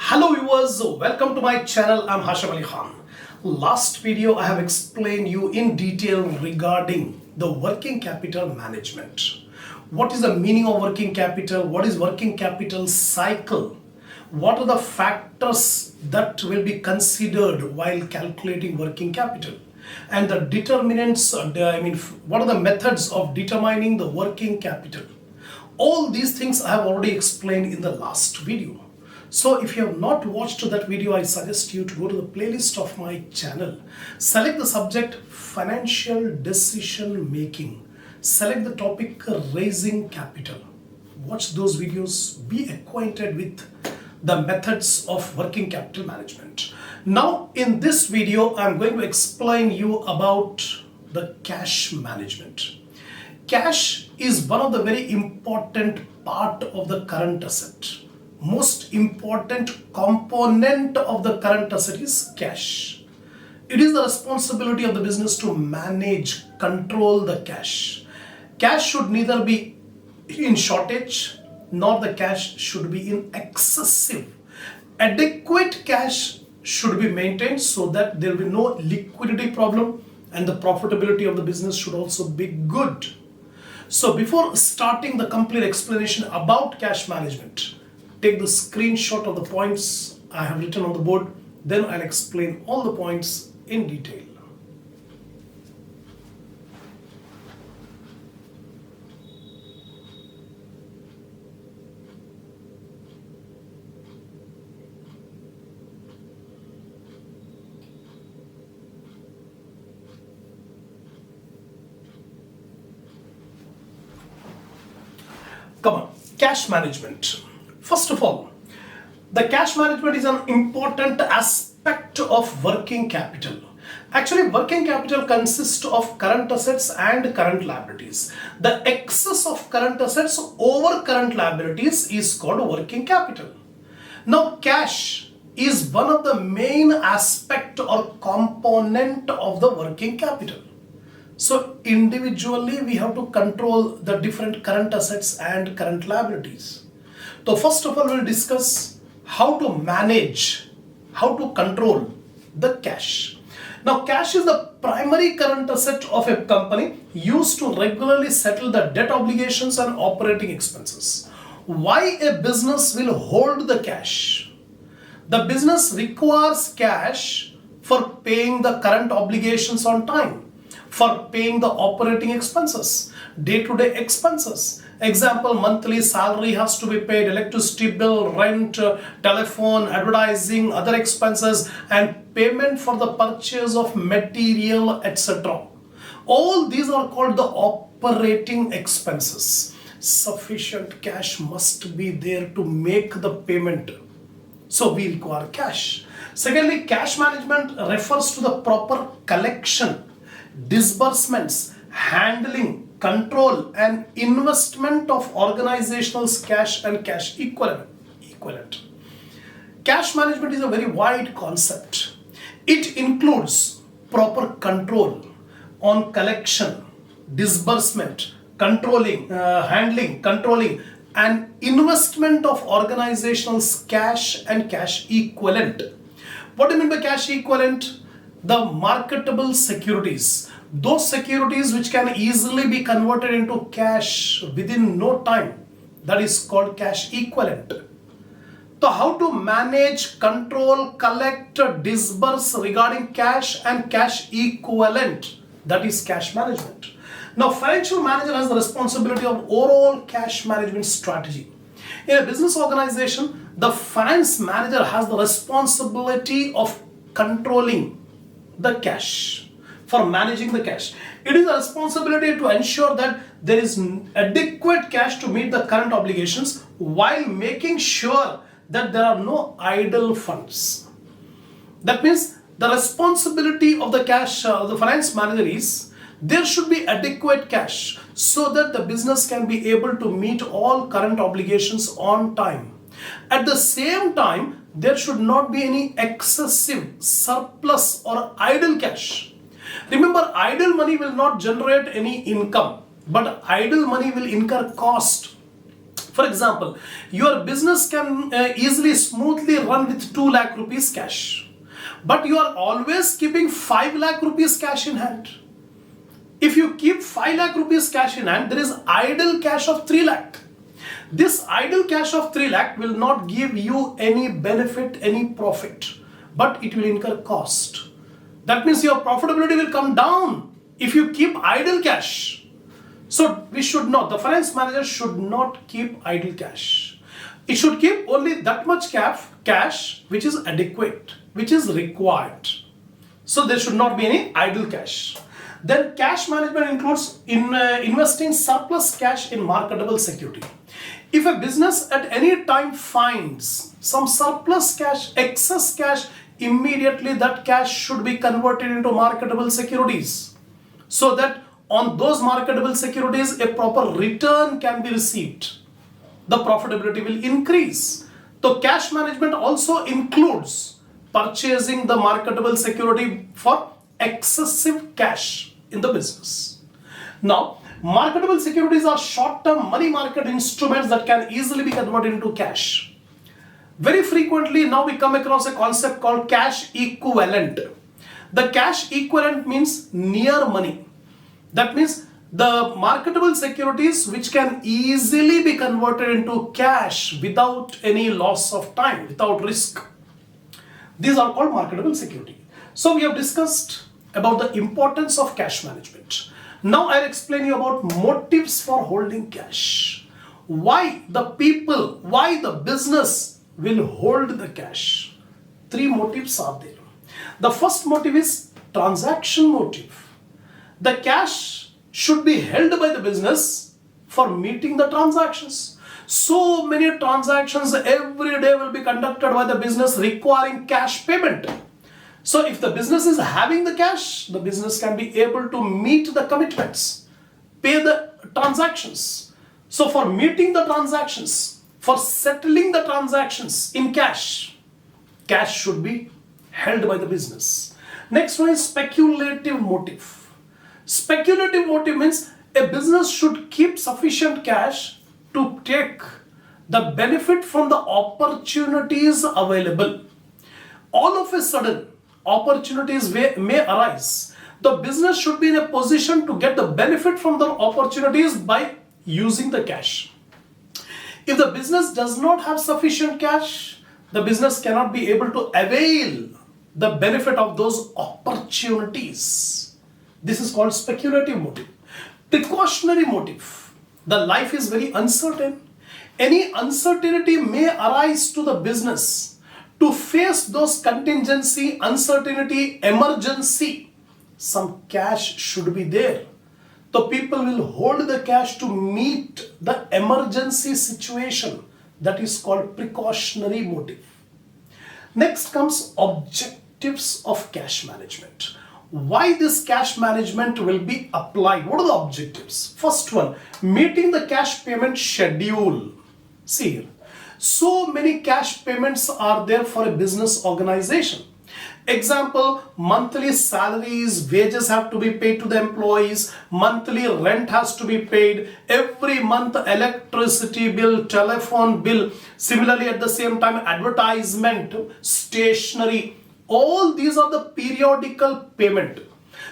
Hello viewers, welcome to my channel. I'm Hasham Ali Khan. Last video I have explained you in detail regarding the working capital management. What is the meaning of working capital? What is working capital cycle? What are the factors that will be considered while calculating working capital? And the determinants, what are the methods of determining the working capital? All these things I have already explained in the last video. So if you have not watched that video, I suggest you to go to the playlist of my channel. Select the subject financial decision making. Select the topic raising capital. Watch those videos. Be acquainted with the methods of working capital management. Now in this video, I'm going to explain you about the cash management. Cash is one of the very important part of the current asset. Most important component of the current asset is cash. It is the responsibility of the business to manage, control the cash. Cash should neither be in shortage nor the cash should be in excessive. Adequate cash should be maintained so that there will be no liquidity problem and the profitability of the business should also be good. So before starting the complete explanation about cash management, take the screenshot of the points I have written on the board, then I'll explain all the points in detail. Come on, cash management. First of all, the cash management is an important aspect of working capital. Actually, working capital consists of current assets and current liabilities. The excess of current assets over current liabilities is called working capital. Now, cash is one of the main aspect or component of the working capital. So, individually, we have to control the different current assets and current liabilities. So first of all, we'll discuss how to manage, how to control the cash. Now, cash is the primary current asset of a company used to regularly settle the debt obligations and operating expenses. Why a business will hold the cash? The business requires cash for paying the current obligations on time, for paying the operating expenses, day-to-day expenses. Example, monthly salary has to be paid, electricity bill, rent, telephone, advertising, other expenses, and payment for the purchase of material, etc. All these are called the operating expenses. Sufficient cash must be there to make the payment. So we require cash. Secondly, cash management refers to the proper collection, disbursements, handling, control and investment of organizational cash and cash equivalent. Cash management is a very wide concept. It includes proper control on collection, disbursement, handling, controlling and investment of organizational cash and cash equivalent. What do you mean by cash equivalent? The marketable securities. Those securities which can easily be converted into cash within no time, that is called cash equivalent. So how to manage, control, collect, disburse regarding cash and cash equivalent, that is cash management. Now financial manager has the responsibility of overall cash management strategy. In a business organization, the finance manager has the responsibility of controlling the cash, for managing the cash. It is a responsibility to ensure that there is adequate cash to meet the current obligations while making sure that there are no idle funds. That means the responsibility of the cash, the finance manager is there should be adequate cash so that the business can be able to meet all current obligations on time. At the same time, there should not be any excessive surplus or idle cash. Remember, idle money will not generate any income, but idle money will incur cost. For example, your business can easily, smoothly run with 2 lakh rupees cash. But you are always keeping 5 lakh rupees cash in hand. If you keep 5 lakh rupees cash in hand, there is idle cash of 3 lakh. This idle cash of 3 lakh will not give you any benefit, any profit, but it will incur cost. That means your profitability will come down if you keep idle cash. So we should not, the finance manager should not keep idle cash. It should keep only that much cash which is adequate, which is required. So there should not be any idle cash. Then cash management includes investing surplus cash in marketable security. If a business at any time finds some surplus cash, excess cash, immediately that cash should be converted into marketable securities, so that on those marketable securities a proper return can be received. The profitability will increase. So cash management also includes purchasing the marketable security for excessive cash in the business. Now, marketable securities are short-term money market instruments that can easily be converted into cash. Very frequently now we come across a concept called cash equivalent. The cash equivalent means near money. That means the marketable securities which can easily be converted into cash without any loss of time, without risk. These are called marketable security. So we have discussed about the importance of cash management. Now I'll explain you about motives for holding cash. Why the people, why the business will hold the cash. 3 motives are there. The first motive is transaction motive. The cash should be held by the business for meeting the transactions. So many transactions every day will be conducted by the business requiring cash payment. So if the business is having the cash, the business can be able to meet the commitments, pay the transactions. So for meeting the transactions, for settling the transactions in cash, cash should be held by the business. Next one is speculative motive. Speculative motive means a business should keep sufficient cash to take the benefit from the opportunities available. All of a sudden, opportunities may arise. The business should be in a position to get the benefit from the opportunities by using the cash. If the business does not have sufficient cash, the business cannot be able to avail the benefit of those opportunities. This is called speculative motive. Precautionary motive. The life is very uncertain. Any uncertainty may arise to the business. To face those contingency, uncertainty, emergency, some cash should be there. The people will hold the cash to meet the emergency situation. That is called precautionary motive. Next comes objectives of cash management. Why this cash management will be applied? What are the objectives? First one, meeting the cash payment schedule. See here, so many cash payments are there for a business organization. Example, monthly salaries, wages have to be paid to the employees, monthly rent has to be paid, every month electricity bill, telephone bill, similarly at the same time advertisement, stationery, all these are the periodical payment.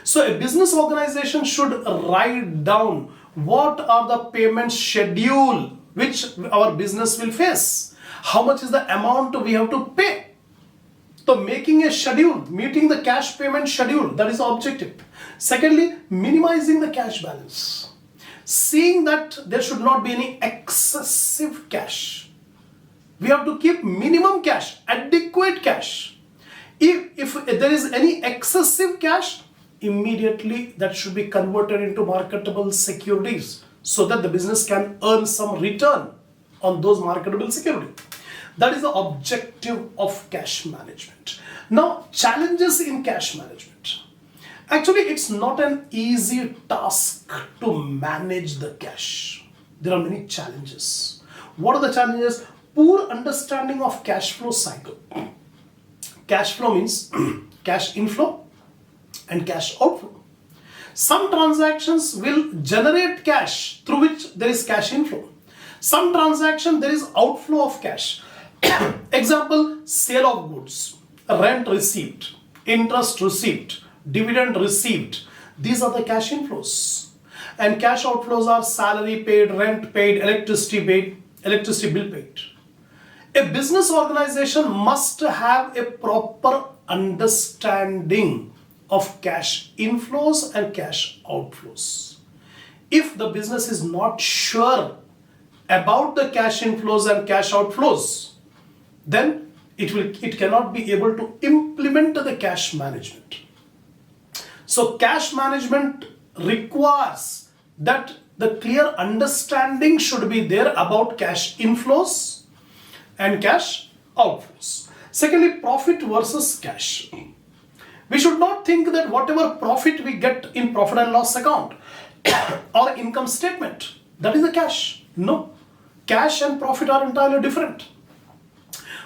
So a business organization should write down what are the payment schedule which our business will face. How much is the amount we have to pay? So making a schedule, meeting the cash payment schedule, that is the objective. Secondly, minimizing the cash balance. Seeing that there should not be any excessive cash. We have to keep minimum cash, adequate cash. If there is any excessive cash, immediately that should be converted into marketable securities so that the business can earn some return on those marketable securities. That is the objective of cash management. Now, challenges in cash management. Actually, it's not an easy task to manage the cash. There are many challenges. What are the challenges? Poor understanding of cash flow cycle. Cash flow means cash inflow and cash outflow. Some transactions will generate cash through which there is cash inflow. Some transaction there is outflow of cash. Example, sale of goods, rent received, interest received, dividend received. These are the cash inflows. And cash outflows are salary paid, rent paid, electricity bill paid. A business organization must have a proper understanding of cash inflows and cash outflows. If the business is not sure about the cash inflows and cash outflows, then it cannot be able to implement the cash management. So cash management requires that the clear understanding should be there about cash inflows and cash outflows. Secondly, profit versus cash. We should not think that whatever profit we get in profit and loss account or income statement, that is the cash. No, cash and profit are entirely different.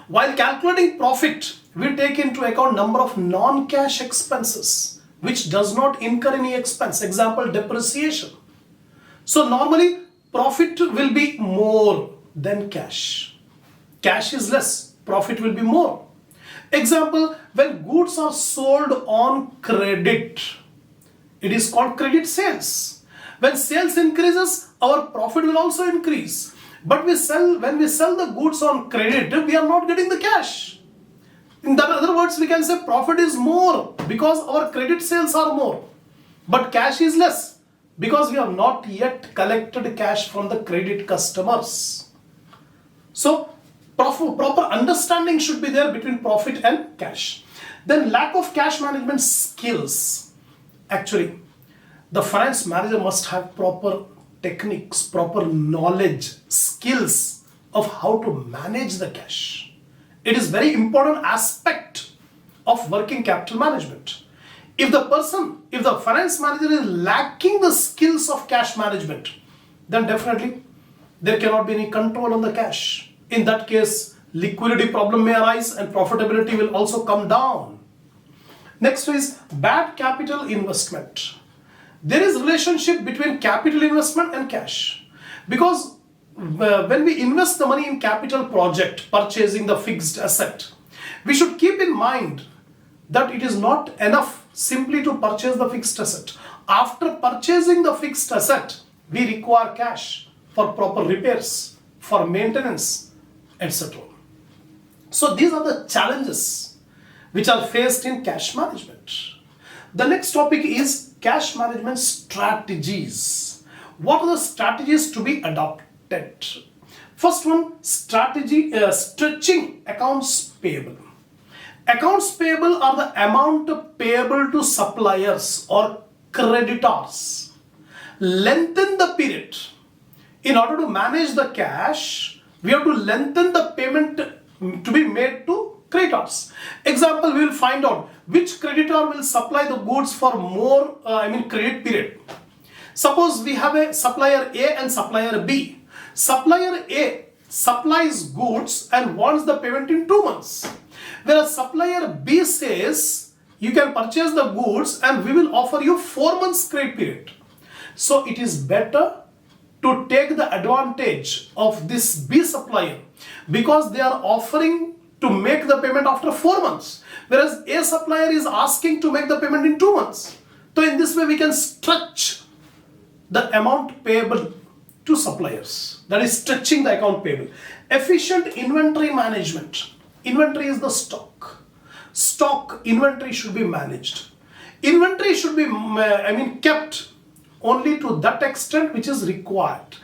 While calculating profit, we take into account number of non-cash expenses which does not incur any expense. Example, depreciation. So normally profit will be more than cash. Cash is less, profit will be more. Example, when goods are sold on credit, it is called credit sales. When sales increases, our profit will also increase. But when we sell the goods on credit, we are not getting the cash. In other words, we can say profit is more because our credit sales are more. But cash is less because we have not yet collected cash from the credit customers. So proper understanding should be there between profit and cash. Then lack of cash management skills. Actually, the finance manager must have proper techniques, proper knowledge, skills of how to manage the cash. It is very important aspect of working capital management. If the finance manager is lacking the skills of cash management, then definitely there cannot be any control on the cash. In that case, liquidity problem may arise and profitability will also come down. Next is bad capital investment. There is relationship between capital investment and cash. Because when we invest the money in capital project, purchasing the fixed asset, we should keep in mind that it is not enough simply to purchase the fixed asset. After purchasing the fixed asset, we require cash for proper repairs, for maintenance, etc. So these are the challenges which are faced in cash management. The next topic is cash management strategies. What are the strategies to be adopted? First one, strategy stretching accounts payable. Accounts payable are the amount payable to suppliers or creditors. Lengthen the period. In order to manage the cash, we have to lengthen the payment to be made to creditors. Example, we will find out which creditor will supply the goods for more credit period. Suppose we have a supplier A and supplier B. Supplier A supplies goods and wants the payment in 2 months. Whereas supplier B says, you can purchase the goods and we will offer you 4 months credit period. So it is better to take the advantage of this B supplier because they are offering to make the payment after 4 months. Whereas A supplier is asking to make the payment in 2 months. So in this way we can stretch the amount payable to suppliers. That is stretching the account payable. Efficient inventory management. Inventory is the stock. Inventory should be managed. Inventory should be kept only to that extent which is required.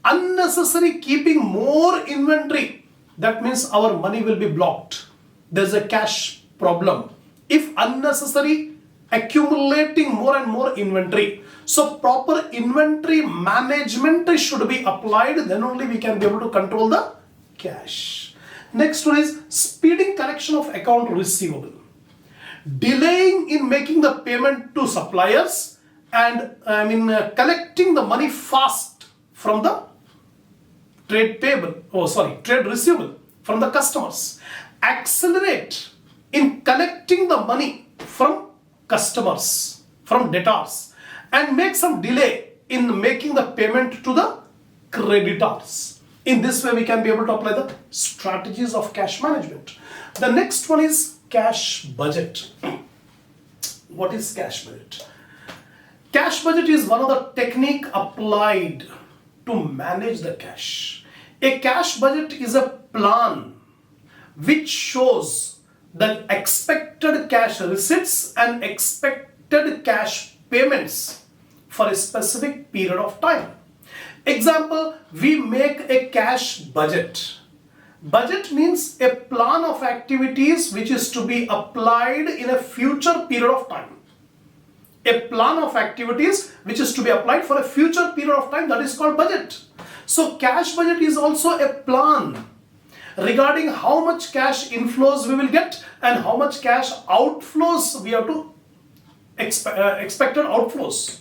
Unnecessary keeping more inventory, that means our money will be blocked. There's a cash problem if unnecessary accumulating more and more inventory. So proper inventory management should be applied, then only we can be able to control the cash. Next one is speeding collection of account receivable. Delaying in making the payment to suppliers and collecting the money fast from the trade receivable from the customers. Accelerate in collecting the money from customers, from debtors, and make some delay in making the payment to the creditors. In this way, we can be able to apply the strategies of cash management. The next one is cash budget. What is cash budget? Cash budget is one of the technique applied to manage the cash. A cash budget is a plan which shows the expected cash receipts and expected cash payments for a specific period of time. Example, we make a cash budget. Budget means a plan of activities which is to be applied in a future period of time. A plan of activities which is to be applied for a future period of time, that is called budget. So cash budget is also a plan regarding how much cash inflows we will get and how much cash outflows we have to expected outflows.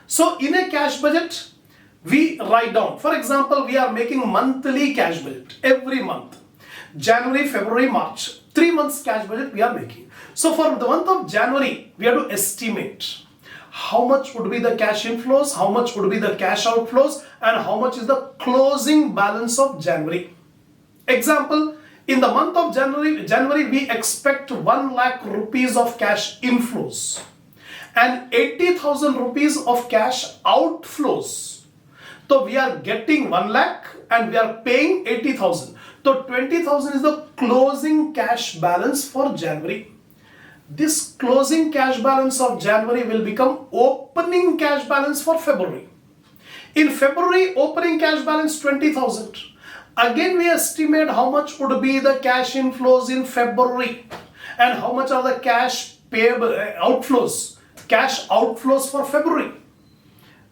So in a cash budget, we write down, for example, we are making monthly cash budget every month. January, February, March, 3 months cash budget we are making. So for the month of January, we have to estimate how much would be the cash inflows, how much would be the cash outflows, and how much is the closing balance of January. Example, in the month of January we expect 1 lakh rupees of cash inflows and 80,000 rupees of cash outflows. So we are getting 1 lakh and we are paying 80,000. So 20,000 is the closing cash balance for January. This closing cash balance of January will become opening cash balance for February. In February, opening cash balance 20,000. Again, we estimate how much would be the cash inflows in February and how much are the cash payable cash outflows for February.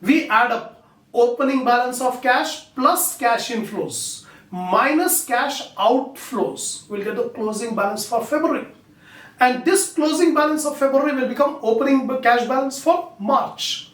We add up opening balance of cash plus cash inflows minus cash outflows. We'll get the closing balance for February. And this closing balance of February will become opening cash balance for March.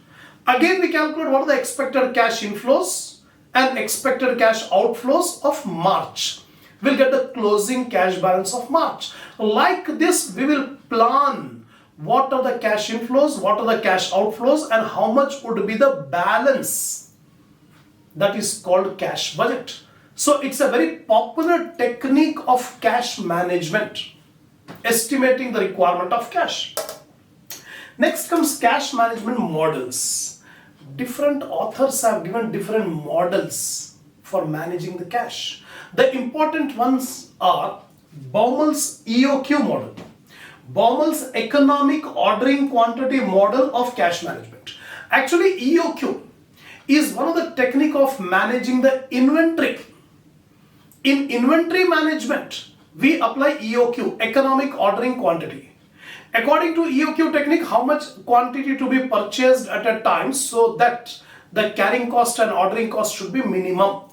Again, we calculate what are the expected cash inflows and expected cash outflows of March. We'll get the closing cash balance of March. Like this, we will plan what are the cash inflows, what are the cash outflows, and how much would be the balance. That is called cash budget. So it's a very popular technique of cash management, estimating the requirement of cash. Next comes cash management models. Different authors have given different models for managing the cash. The important ones are Baumel's EOQ model, Baumel's economic ordering quantity model of cash management. Actually, EOQ is one of the technique of managing the inventory. In inventory management, we apply EOQ, economic ordering quantity. According to EOQ technique, how much quantity to be purchased at a time so that the carrying cost and ordering cost should be minimum.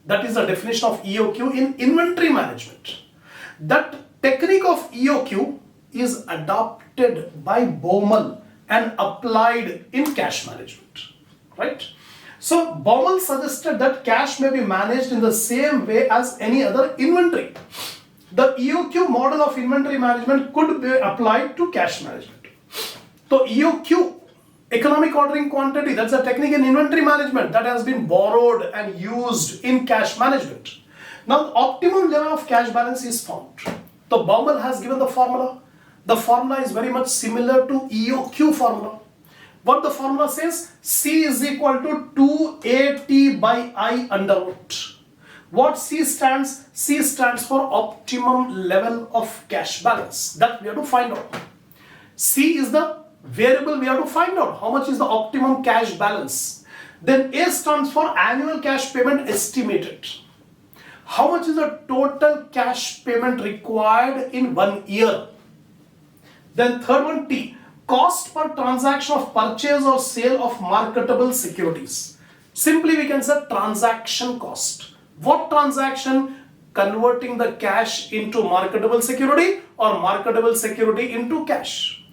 That is the definition of EOQ in inventory management. That technique of EOQ is adopted by Baumel and applied in cash management, right? So Baumel suggested that cash may be managed in the same way as any other inventory. The EOQ model of inventory management could be applied to cash management. So EOQ, economic ordering quantity, that's a technique in inventory management that has been borrowed and used in cash management. Now the optimum level of cash balance is found. So Baumel has given the formula. The formula is very much similar to EOQ formula. What the formula says, C is equal to 2AT by I under root. What C stands? C stands for optimum level of cash balance. That we have to find out. C is the variable we have to find out. How much is the optimum cash balance? Then A stands for annual cash payment estimated. How much is the total cash payment required in 1 year? Then third one, T, cost per transaction of purchase or sale of marketable securities. Simply we can say transaction cost. What transaction? Converting the cash into marketable security or marketable security into cash.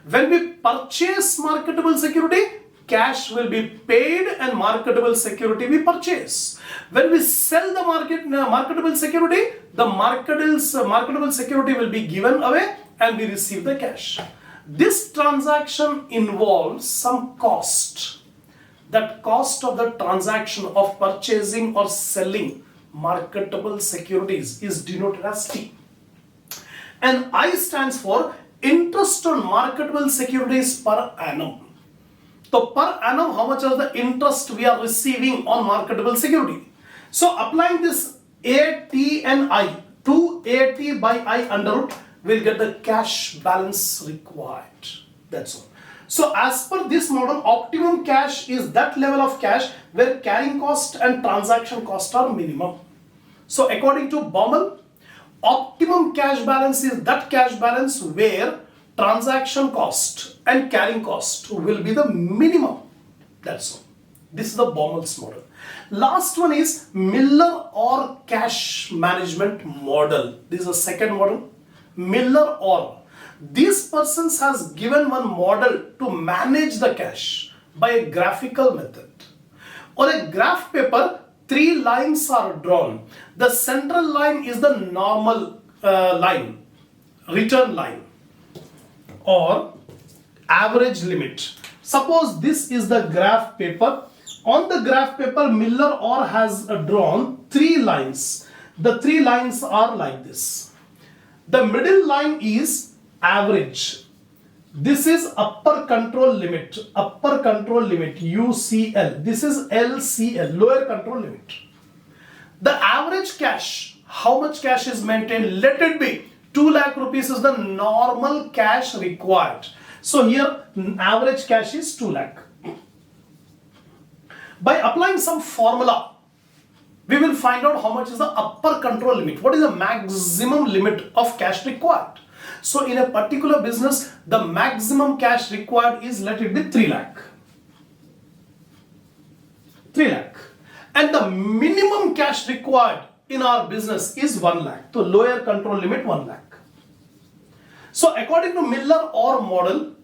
When we purchase marketable security, cash will be paid and marketable security we purchase. When we sell the marketable security, the marketable security will be given away and we receive the cash. This transaction involves some cost. That cost of the transaction of purchasing or selling marketable securities is denoted as T. And I stands for interest on marketable securities per annum. So per annum, how much of the interest we are receiving on marketable security? So applying this A, T and I to A, T by I under root, we'll get the cash balance required. That's all. So as per this model, optimum cash is that level of cash where carrying cost and transaction cost are minimum. So according to Baumol, optimum cash balance is that cash balance where transaction cost and carrying cost will be the minimum. That's all. This is the Baumol's model. Last one is Miller-Orr cash management model. This is the second model. Miller-Orr. This person has given one model to manage the cash by a graphical method. On a graph paper, 3 lines are drawn. The central line is the normal line, return line or average limit. Suppose this is the graph paper. On the graph paper, Miller-Orr has drawn 3 lines. The 3 lines are like this. The middle line is average. This is upper control limit, UCL. This is LCL, lower control limit. The average cash, how much cash is maintained? Let it be 2 lakh rupees is the normal cash required. So here average cash is 2 lakh. By applying some formula, we will find out how much is the upper control limit. What is the maximum limit of cash required? So in a particular business, the maximum cash required is, let it be 3 lakh. 3 lakh. And the minimum cash required in our business is 1 lakh. So lower control limit 1 lakh. So according to Miller-Orr model,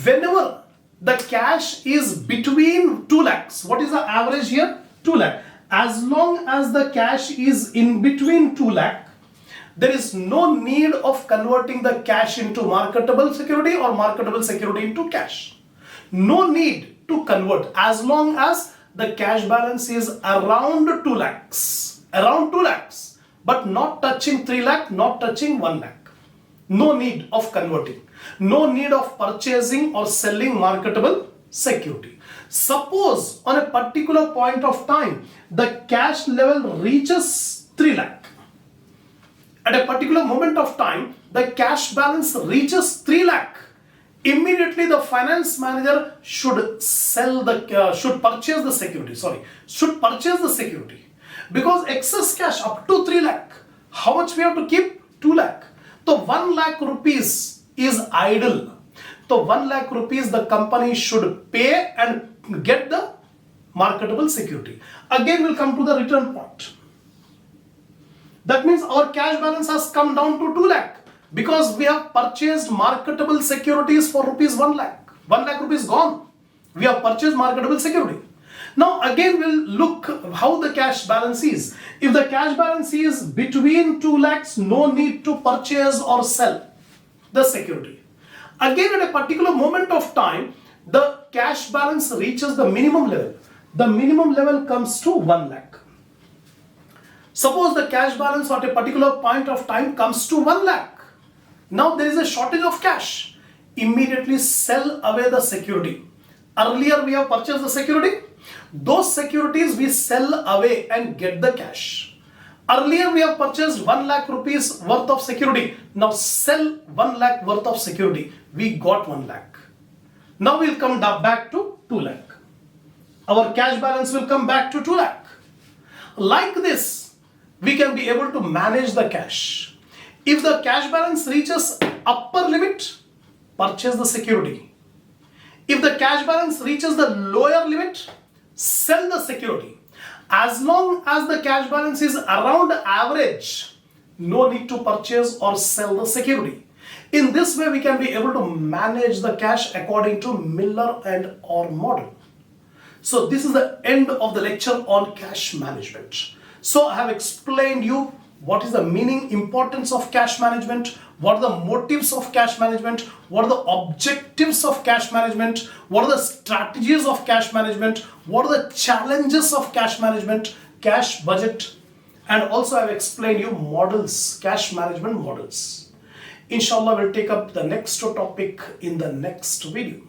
whenever the cash is between 2 lakhs, what is the average here? 2 lakh. As long as the cash is in between 2 lakh, there is no need of converting the cash into marketable security or marketable security into cash. No need to convert as long as the cash balance is around 2 lakhs. Around 2 lakhs, but not touching 3 lakh, not touching 1 lakh. No need of converting. No need of purchasing or selling marketable security. Suppose on a particular point of time, the cash level reaches 3 lakh. At a particular moment of time, the cash balance reaches 3 lakh. Immediately the finance manager should purchase the security. Because excess cash up to 3 lakh, how much we have to keep? 2 lakh. So 1 lakh rupees is idle. So 1 lakh rupees the company should pay and get the marketable security. Again we'll come to the return point. That means our cash balance has come down to 2 lakh because we have purchased marketable securities for rupees 1 lakh. 1 lakh rupees gone. We have purchased marketable security. Now again we'll look how the cash balance is. If the cash balance is between 2 lakhs, no need to purchase or sell the security. Again at a particular moment of time, the cash balance reaches the minimum level. The minimum level comes to 1 lakh. Suppose the cash balance at a particular point of time comes to 1 lakh. Now there is a shortage of cash. Immediately sell away the security. Earlier we have purchased the security. Those securities we sell away and get the cash. Earlier we have purchased 1 lakh rupees worth of security. Now sell 1 lakh worth of security. We got 1 lakh. Now we'll come back to 2 lakh. Our cash balance will come back to 2 lakh. Like this, we can be able to manage the cash. If the cash balance reaches upper limit, purchase the security. If the cash balance reaches the lower limit, sell the security. As long as the cash balance is around average, no need to purchase or sell the security. In this way, we can be able to manage the cash according to Miller and Orr model. So this is the end of the lecture on cash management. So I have explained you what is the meaning, importance of cash management, what are the motives of cash management, what are the objectives of cash management, what are the strategies of cash management, what are the challenges of cash management, cash budget, And also I've explained you models, cash management models. Inshallah, we'll take up the next topic in the next video.